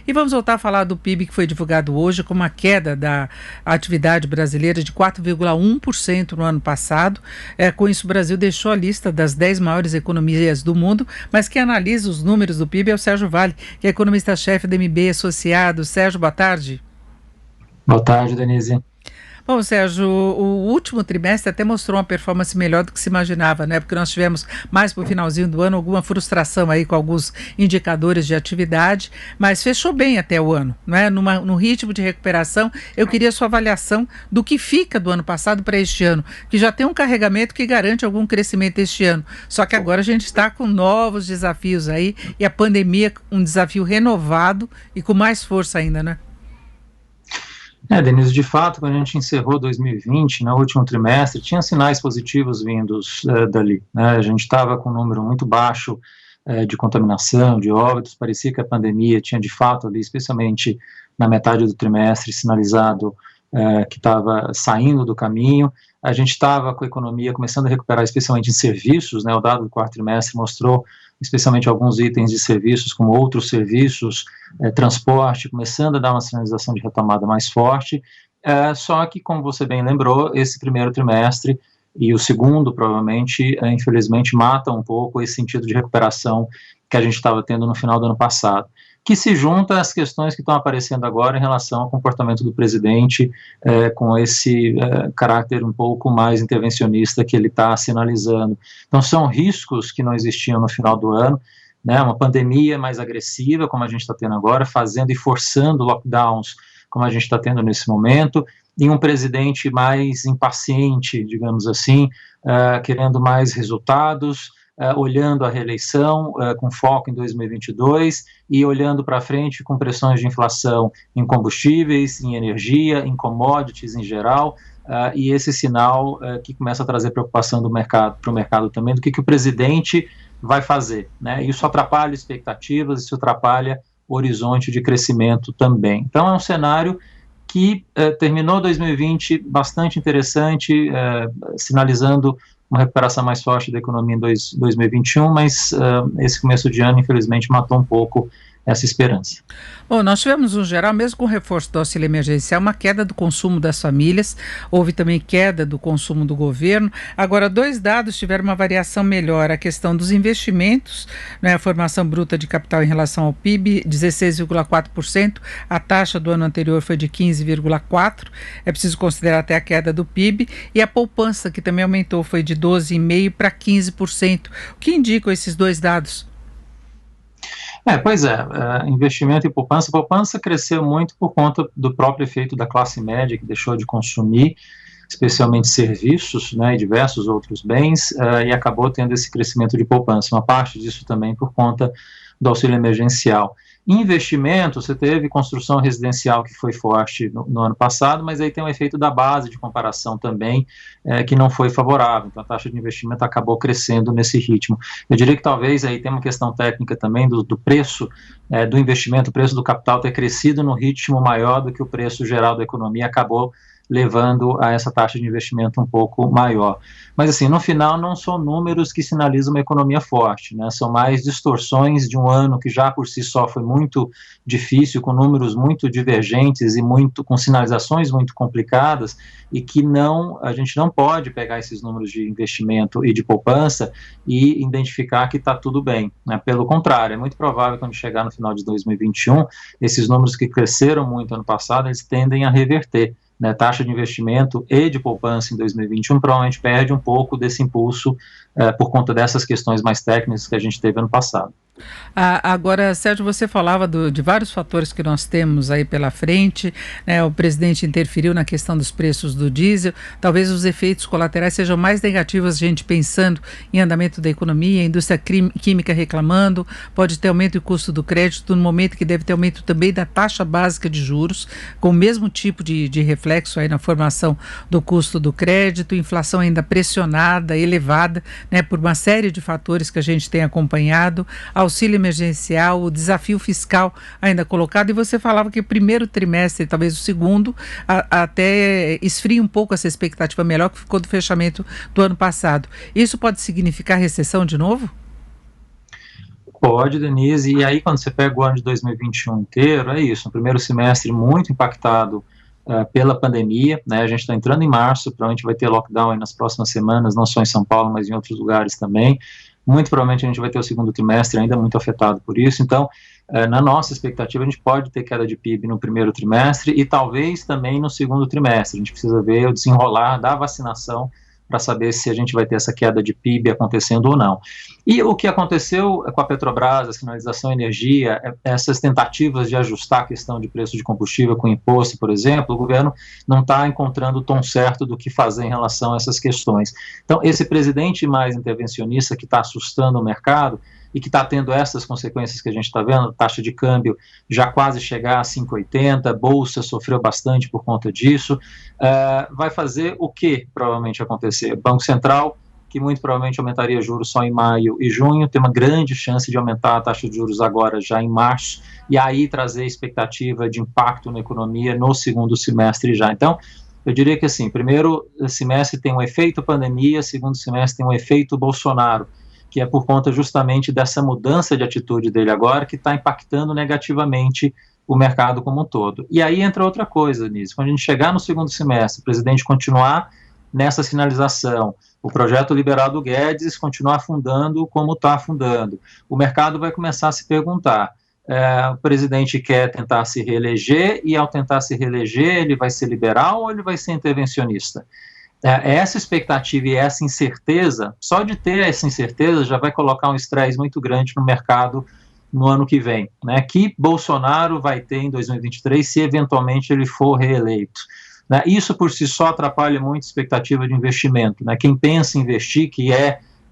E vamos voltar a falar do PIB que foi divulgado hoje, com uma queda da atividade brasileira de 4,1% no ano passado. Com isso, o Brasil deixou a lista das 10 maiores economias do mundo, mas quem analisa os números do PIB é o Sérgio Vale, que é economista-chefe da MB Associado. Sérgio, boa tarde. Boa tarde, Denise. Bom, Sérgio, o último trimestre até mostrou uma performance melhor do que se imaginava, né? Porque nós tivemos mais para o finalzinho do ano alguma frustração aí com alguns indicadores de atividade, mas fechou bem até o ano, né? No ritmo de recuperação. Eu queria a sua avaliação do que fica do ano passado para este ano, que já tem um carregamento que garante algum crescimento este ano. Só que agora a gente está com novos desafios aí e a pandemia um desafio renovado e com mais força ainda, né? Denise, de fato, quando a gente encerrou 2020, no último trimestre, tinha sinais positivos vindos dali, né? A gente estava com um número muito baixo de contaminação, de óbitos, parecia que a pandemia tinha de fato ali, especialmente na metade do trimestre, sinalizado que estava saindo do caminho. A gente estava com a economia começando a recuperar, especialmente em serviços, né? O dado do quarto trimestre mostrou especialmente alguns itens de serviços, como outros serviços, transporte, começando a dar uma sinalização de retomada mais forte, só que, como você bem lembrou, esse primeiro trimestre e o segundo, provavelmente, infelizmente, matam um pouco esse sentido de recuperação que a gente estava tendo no final do ano passado, que se junta às questões que estão aparecendo agora em relação ao comportamento do presidente, com esse caráter um pouco mais intervencionista que ele está sinalizando. Então, são riscos que não existiam no final do ano, né, uma pandemia mais agressiva, como a gente está tendo agora, fazendo e forçando lockdowns, como a gente está tendo nesse momento, e um presidente mais impaciente, digamos assim, querendo mais resultados, olhando a reeleição com foco em 2022 e olhando para frente com pressões de inflação em combustíveis, em energia, em commodities em geral, e esse sinal que começa a trazer preocupação para o mercado também, do que o presidente vai fazer, né? Isso atrapalha expectativas, isso atrapalha o horizonte de crescimento também. Então é um cenário que terminou 2020 bastante interessante, sinalizando uma recuperação mais forte da economia em 2021, mas esse começo de ano, infelizmente, matou um pouco essa esperança. Bom, nós tivemos, no geral, mesmo com o reforço do auxílio emergencial, uma queda do consumo das famílias, houve também queda do consumo do governo. Agora, dois dados tiveram uma variação melhor, a questão dos investimentos, né, a formação bruta de capital em relação ao PIB, 16,4%, a taxa do ano anterior foi de 15,4%, é preciso considerar até a queda do PIB, e a poupança, que também aumentou, foi de 12,5% para 15%. O que indicam esses dois dados? Pois é, investimento em poupança. Poupança cresceu muito por conta do próprio efeito da classe média, que deixou de consumir, especialmente serviços, né, e diversos outros bens, e acabou tendo esse crescimento de poupança. Uma parte disso também por conta do auxílio emergencial. Investimento, você teve construção residencial que foi forte no ano passado, mas aí tem um efeito da base de comparação também, que não foi favorável, então a taxa de investimento acabou crescendo nesse ritmo. Eu diria que talvez aí tem uma questão técnica também do preço do investimento, o preço do capital ter crescido no ritmo maior do que o preço geral da economia, acabou levando a essa taxa de investimento um pouco maior. Mas, assim, no final, não são números que sinalizam uma economia forte, né? São mais distorções de um ano que já por si só foi muito difícil, com números muito divergentes e com sinalizações muito complicadas, e que a gente não pode pegar esses números de investimento e de poupança e identificar que está tudo bem, né? Pelo contrário, é muito provável que quando chegar no final de 2021, esses números que cresceram muito ano passado, eles tendem a reverter. Né, taxa de investimento e de poupança em 2021 provavelmente perde um pouco desse impulso por conta dessas questões mais técnicas que a gente teve ano passado. Agora, Sérgio, você falava de vários fatores que nós temos aí pela frente, né? O presidente interferiu na questão dos preços do diesel, talvez os efeitos colaterais sejam mais negativos, a gente pensando em andamento da economia, a indústria química reclamando, pode ter aumento do custo do crédito, no momento que deve ter aumento também da taxa básica de juros, com o mesmo tipo de reflexo aí na formação do custo do crédito, inflação ainda pressionada, elevada, né, por uma série de fatores que a gente tem acompanhado, auxílio emergencial, o desafio fiscal ainda colocado, e você falava que o primeiro trimestre, talvez o segundo, até esfria um pouco essa expectativa melhor que ficou do fechamento do ano passado. Isso pode significar recessão de novo? Pode, Denise, e aí quando você pega o ano de 2021 inteiro, é isso, um primeiro semestre muito impactado pela pandemia, né, a gente está entrando em março, provavelmente vai ter lockdown aí nas próximas semanas, não só em São Paulo, mas em outros lugares também, muito provavelmente a gente vai ter o segundo trimestre ainda muito afetado por isso, então, na nossa expectativa, a gente pode ter queda de PIB no primeiro trimestre e talvez também no segundo trimestre, a gente precisa ver o desenrolar da vacinação para saber se a gente vai ter essa queda de PIB acontecendo ou não. E o que aconteceu com a Petrobras, a sinalização energia, essas tentativas de ajustar a questão de preço de combustível com imposto, por exemplo, o governo não está encontrando o tom certo do que fazer em relação a essas questões. Então, esse presidente mais intervencionista que está assustando o mercado e que está tendo essas consequências que a gente está vendo, taxa de câmbio já quase chegar a 5,80, bolsa sofreu bastante por conta disso, vai fazer o que provavelmente acontecer? Banco Central, que muito provavelmente aumentaria juros só em maio e junho, tem uma grande chance de aumentar a taxa de juros agora já em março, e aí trazer expectativa de impacto na economia no segundo semestre já. Então, eu diria que assim, primeiro semestre tem um efeito pandemia, segundo semestre tem um efeito Bolsonaro, que é por conta justamente dessa mudança de atitude dele agora, que está impactando negativamente o mercado como um todo. E aí entra outra coisa, Nise, quando a gente chegar no segundo semestre, o presidente continuar nessa sinalização, o projeto liberal do Guedes continuar afundando como está afundando, o mercado vai começar a se perguntar, o presidente quer tentar se reeleger, e ao tentar se reeleger, ele vai ser liberal ou ele vai ser intervencionista? Essa expectativa e essa incerteza, só de ter essa incerteza já vai colocar um estresse muito grande no mercado no ano que vem, né? Que Bolsonaro vai ter em 2023 se eventualmente ele for reeleito, né? Isso por si só atrapalha muito a expectativa de investimento, né? Quem pensa em investir, que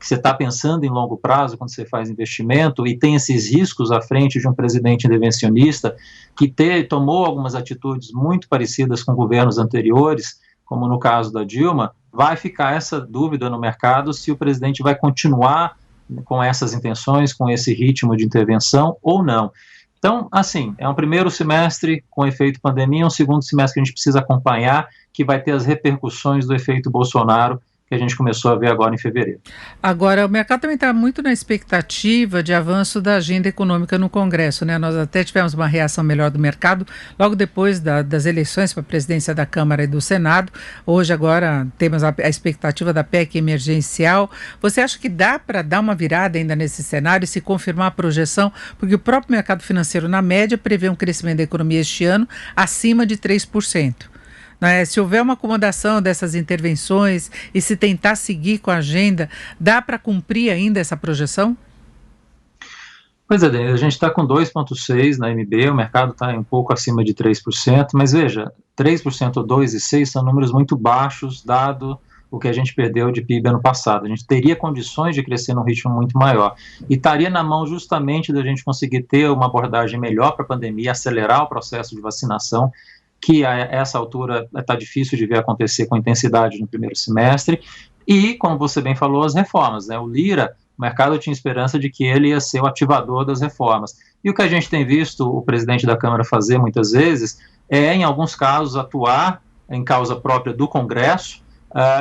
você está pensando em longo prazo quando você faz investimento e tem esses riscos à frente de um presidente intervencionista que tomou algumas atitudes muito parecidas com governos anteriores, como no caso da Dilma, vai ficar essa dúvida no mercado se o presidente vai continuar com essas intenções, com esse ritmo de intervenção ou não. Então, assim, é um primeiro semestre com efeito pandemia, um segundo semestre que a gente precisa acompanhar, que vai ter as repercussões do efeito Bolsonaro, que a gente começou a ver agora em fevereiro. Agora, o mercado também está muito na expectativa de avanço da agenda econômica no Congresso, né? Nós até tivemos uma reação melhor do mercado logo depois das eleições para a presidência da Câmara e do Senado. Hoje, agora, temos a expectativa da PEC emergencial. Você acha que dá para dar uma virada ainda nesse cenário e se confirmar a projeção? Porque o próprio mercado financeiro, na média, prevê um crescimento da economia este ano acima de 3%. Se houver uma acomodação dessas intervenções e se tentar seguir com a agenda, dá para cumprir ainda essa projeção? Pois é, Denise, a gente está com 2,6% na MB, o mercado está um pouco acima de 3%, mas veja, 3% ou 2,6% são números muito baixos, dado o que a gente perdeu de PIB ano passado. A gente teria condições de crescer num ritmo muito maior. E estaria na mão justamente da gente conseguir ter uma abordagem melhor para a pandemia, acelerar o processo de vacinação, que a essa altura está difícil de ver acontecer com intensidade no primeiro semestre, e, como você bem falou, as reformas, né? O Lira, o mercado tinha esperança de que ele ia ser o ativador das reformas, e o que a gente tem visto o presidente da Câmara fazer muitas vezes é, em alguns casos, atuar em causa própria do Congresso,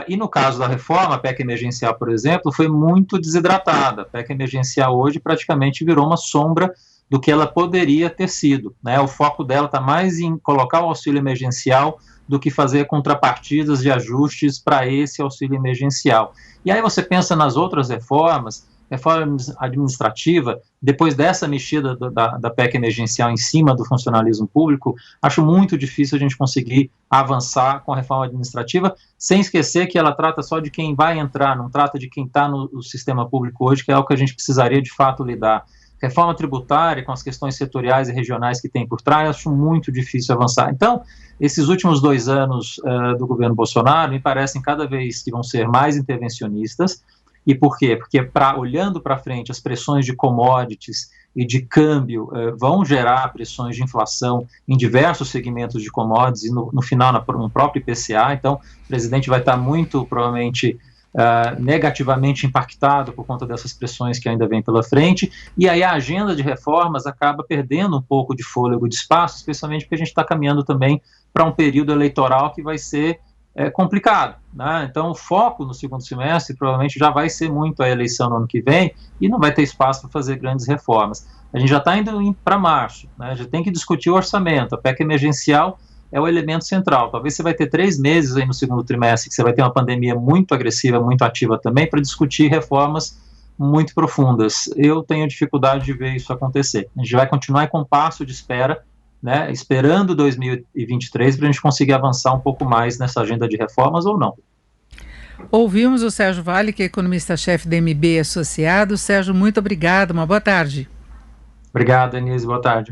e no caso da reforma, a PEC emergencial, por exemplo, foi muito desidratada. A PEC emergencial hoje praticamente virou uma sombra do que ela poderia ter sido, né? O foco dela está mais em colocar o auxílio emergencial do que fazer contrapartidas de ajustes para esse auxílio emergencial. E aí você pensa nas outras reformas, reforma administrativa, depois dessa mexida da PEC emergencial em cima do funcionalismo público, acho muito difícil a gente conseguir avançar com a reforma administrativa, sem esquecer que ela trata só de quem vai entrar, não trata de quem está no sistema público hoje, que é o que a gente precisaria de fato lidar. Reforma tributária, com as questões setoriais e regionais que tem por trás, acho muito difícil avançar. Então, esses últimos 2 anos do governo Bolsonaro me parecem cada vez que vão ser mais intervencionistas. E por quê? Porque, olhando para frente, as pressões de commodities e de câmbio vão gerar pressões de inflação em diversos segmentos de commodities e, no final, no próprio IPCA. Então, o presidente vai estar muito, provavelmente, negativamente impactado por conta dessas pressões que ainda vem pela frente, e aí a agenda de reformas acaba perdendo um pouco de fôlego, de espaço, especialmente porque a gente está caminhando também para um período eleitoral que vai ser complicado, né? Então, o foco no segundo semestre provavelmente já vai ser muito a eleição no ano que vem e não vai ter espaço para fazer grandes reformas. A gente já está indo para março, né? Já tem que discutir o orçamento. A PEC emergencial é o elemento central. Talvez você vai ter 3 meses aí no segundo trimestre, que você vai ter uma pandemia muito agressiva, muito ativa também, para discutir reformas muito profundas. Eu tenho dificuldade de ver isso acontecer. A gente vai continuar com passo de espera, né, esperando 2023 para a gente conseguir avançar um pouco mais nessa agenda de reformas ou não. Ouvimos o Sérgio Vale, que é economista-chefe da MB Associados. Sérgio, muito obrigado, uma boa tarde. Obrigado, Denise, boa tarde.